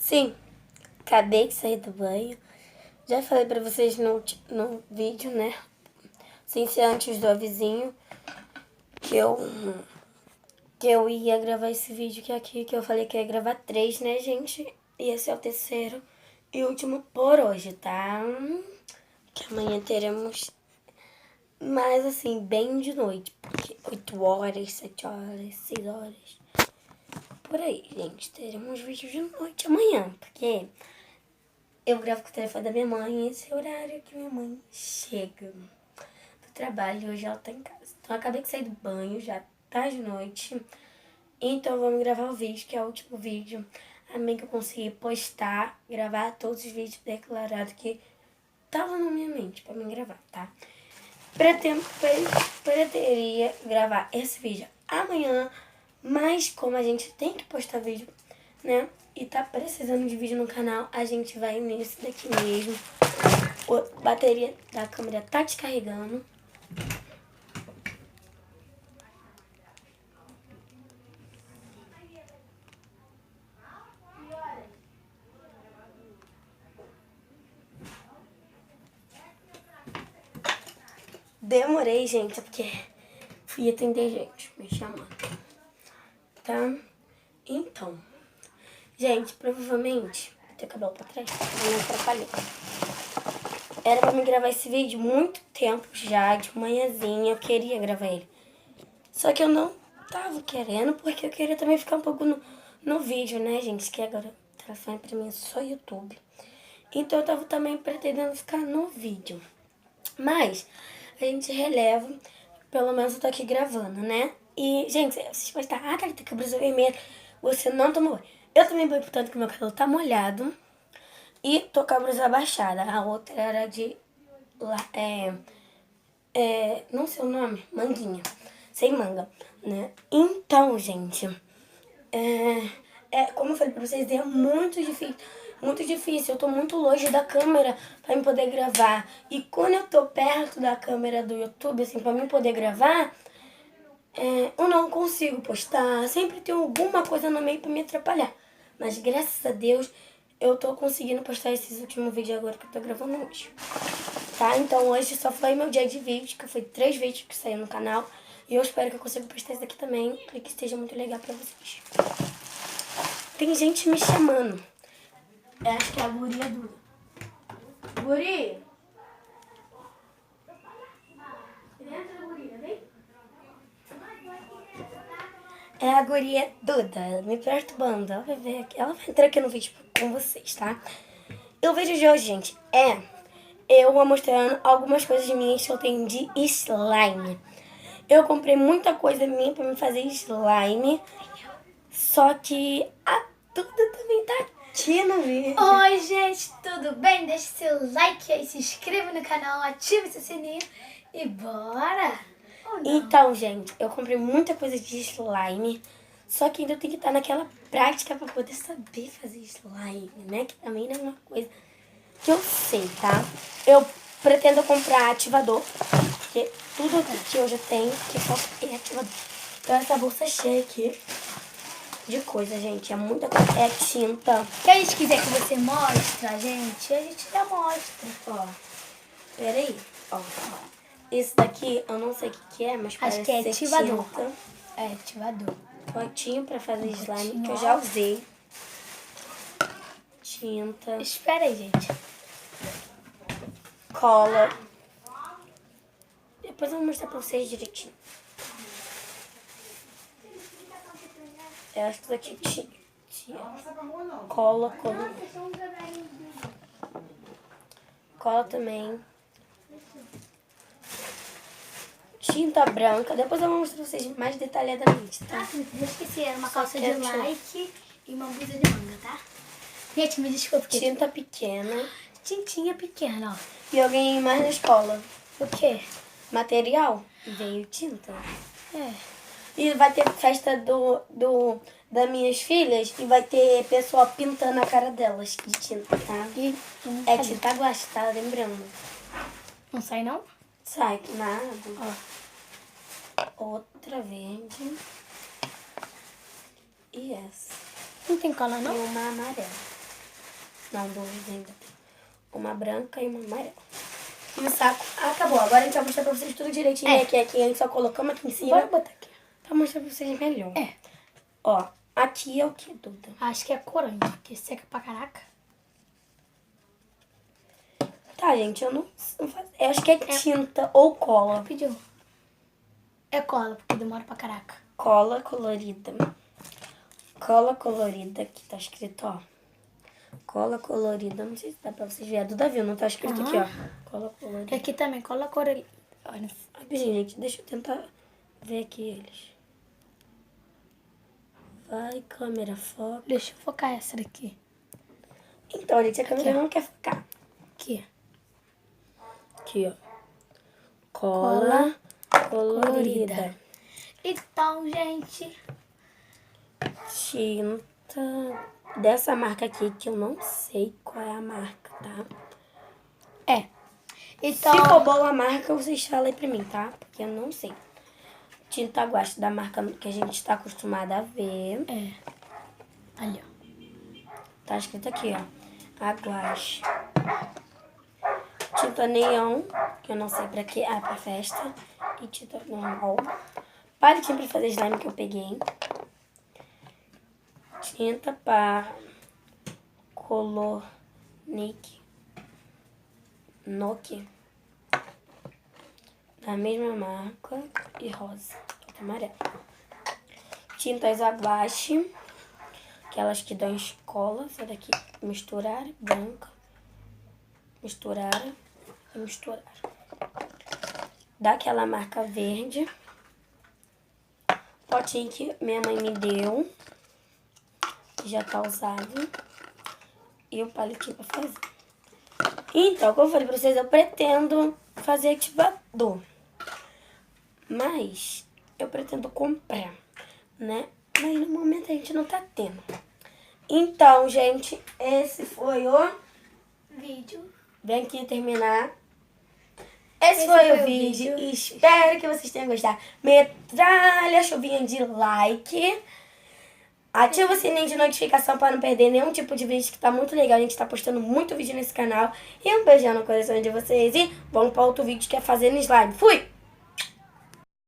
Sim, acabei de sair do banho. Já falei pra vocês no vídeo, né? Sem ser antes do avisinho, que eu ia gravar esse vídeo que eu falei que eu ia gravar 3, né, gente? E esse é o terceiro e último por hoje, tá? Que amanhã teremos mais, assim, bem de noite. Porque 8 horas, 7 horas, 6 horas. Por aí, gente. Teremos vídeo de noite amanhã. Porque eu gravo com o telefone da minha mãe. Esse é o horário que minha mãe chega do trabalho. Hoje ela tá em casa. Então eu acabei de sair do banho, já tá de noite. Então vamos gravar o vídeo, que é o último vídeo. Amém que eu consegui postar, gravar todos os vídeos declarados que estavam na minha mente pra mim gravar, tá? Pretenderia gravar esse vídeo amanhã, mas como a gente tem que postar vídeo, né? E tá precisando de vídeo no canal, a gente vai nesse daqui mesmo. A bateria da câmera tá descarregando. Demorei, gente, porque fui atender gente me chamando, tá? Então, gente, provavelmente tem cabelo pra trás, eu não atrapalhei. Era pra mim gravar esse vídeo muito tempo já, de manhãzinha, eu queria gravar ele. Só que eu não tava querendo, porque eu queria também ficar um pouco no vídeo, né, gente? Que agora o telefone pra mim é só YouTube. Então eu tava também pretendendo ficar no vídeo. Mas a gente releva, pelo menos eu tô aqui gravando, né? E, gente, vocês podem estar, Thalita, que a blusa vermelha, você não tomou banho. Eu também banho, portanto, que meu cabelo tá molhado. E tô com a blusa abaixada. A outra era de, não sei o nome, manguinha, sem manga, né? Então, gente, como eu falei pra vocês, é muito difícil. Muito difícil, eu tô muito longe da câmera pra mim poder gravar. E quando eu tô perto da câmera do YouTube, assim, pra mim poder gravar, eu não consigo postar. Sempre tem alguma coisa no meio pra me atrapalhar. Mas graças a Deus, eu tô conseguindo postar esses últimos vídeos agora que eu tô gravando hoje. Tá? Então hoje só foi meu dia de vídeo, que foi 3 vídeos que saíram no canal. E eu espero que eu consiga postar esse daqui também, para que esteja muito legal pra vocês. Tem gente me chamando. Eu acho que é a guria Duda. Guri! Entra, guria, vem. É a guria Duda, me perturbando. Ela vai ver aqui. Ela vai entrar aqui no vídeo com vocês, tá? E o vídeo de hoje, gente, eu vou mostrando algumas coisas minhas que eu tenho de slime. Eu comprei muita coisa minha pra me fazer slime. Só que a Duda também tá aqui no vídeo. Oi, gente, tudo bem? Deixe seu like aí, se inscreva no canal, ative seu sininho e bora! Então, gente, eu comprei muita coisa de slime. Só que ainda tem que estar naquela prática pra poder saber fazer slime, né? Que também não é uma coisa que eu sei, tá? Eu pretendo comprar ativador, porque tudo que eu já tenho que falta é ativador. Então essa bolsa cheia aqui de coisa, gente. É muita coisa. É tinta. Se a gente quiser que você mostre a gente já mostra. Ó, peraí. Ó. Esse daqui, eu não sei o que é, mas parece Acho que é ser ativador. tinta. É, ativador. Potinho pra fazer slime, potinho, que eu ó. já usei. Tinta. Espera aí, gente. Cola. Depois eu vou mostrar pra vocês direitinho. Eu acho que isso aqui tinha. Cola. Cola também. Tinta branca. Depois eu vou mostrar pra vocês mais detalhadamente, tá? Eu esqueci, era uma calça de quero tirar. like e uma blusa de manga, tá? Gente, me desculpa. Tinta pequena. Tintinha pequena, ó. E eu ganhei mais na escola. O quê? Material. Veio tinta. É. E vai ter festa das minhas filhas e vai ter pessoal pintando a cara delas de tinta, tá? E É tinta guache, tá? Lembrando. não sai, não? Sai, nada. Ó. Outra verde. E essa. Não tem cola, E não? uma amarela. Não, duas ainda tem. Uma branca e uma amarela. E o saco acabou. Agora a gente vai mostrar pra vocês tudo direitinho. Aqui a gente só colocamos aqui em cima. Bora botar aqui. Pra mostrar pra vocês melhor. Ó, aqui é o que, Duda? Acho que é corante, porque seca pra caraca. Tá, gente, eu não faço. Eu acho que é tinta ou cola. Pediu. É cola, porque demora pra caraca. Cola colorida. Cola colorida. Aqui tá escrito, ó. Cola colorida. Não sei se dá pra vocês verem. A Duda viu, não tá escrito aqui, ó. Cola colorida. E aqui também, cola colorida. Olha. Gente, deixa eu tentar ver aqui eles. Vai, câmera, foca. Deixa eu focar essa daqui. Então, gente, a câmera não quer focar. Aqui. Aqui, ó. Cola colorida. Então, gente, Tinta dessa marca aqui, que eu não sei qual é a marca, tá? Então, Se for boa a marca, vocês falam aí pra mim, tá? Porque eu não sei. Tinta guache da marca que a gente tá acostumada a ver. ali, ó. Tá escrito aqui, ó. Aguache. Tinta neon, que eu não sei pra quê. Ah, pra festa. E tinta normal. Palitinho pra fazer slime que eu peguei. Tinta para color Noki. Da mesma marca e rosa. Amarelo. Tintas abaixo. Aquelas que dão escola. Essa daqui. Misturar. Branca. Misturar. E misturar. Daquela marca verde. Potinho que minha mãe me deu. Já tá usado. E o palitinho pra fazer. Então, como eu falei pra vocês, eu pretendo fazer ativador. Mas eu pretendo comprar, né? Mas no momento a gente não tá tendo. Então, gente, esse foi o Vídeo. Vem aqui terminar. Esse foi o vídeo. Espero que vocês tenham gostado. Metralha chuvinha de like. Ativa o sininho de notificação para não perder nenhum tipo de vídeo, que tá muito legal. A gente tá postando muito vídeo nesse canal. E um beijão no coração de vocês. E vamos para outro vídeo que é fazendo slime. Fui!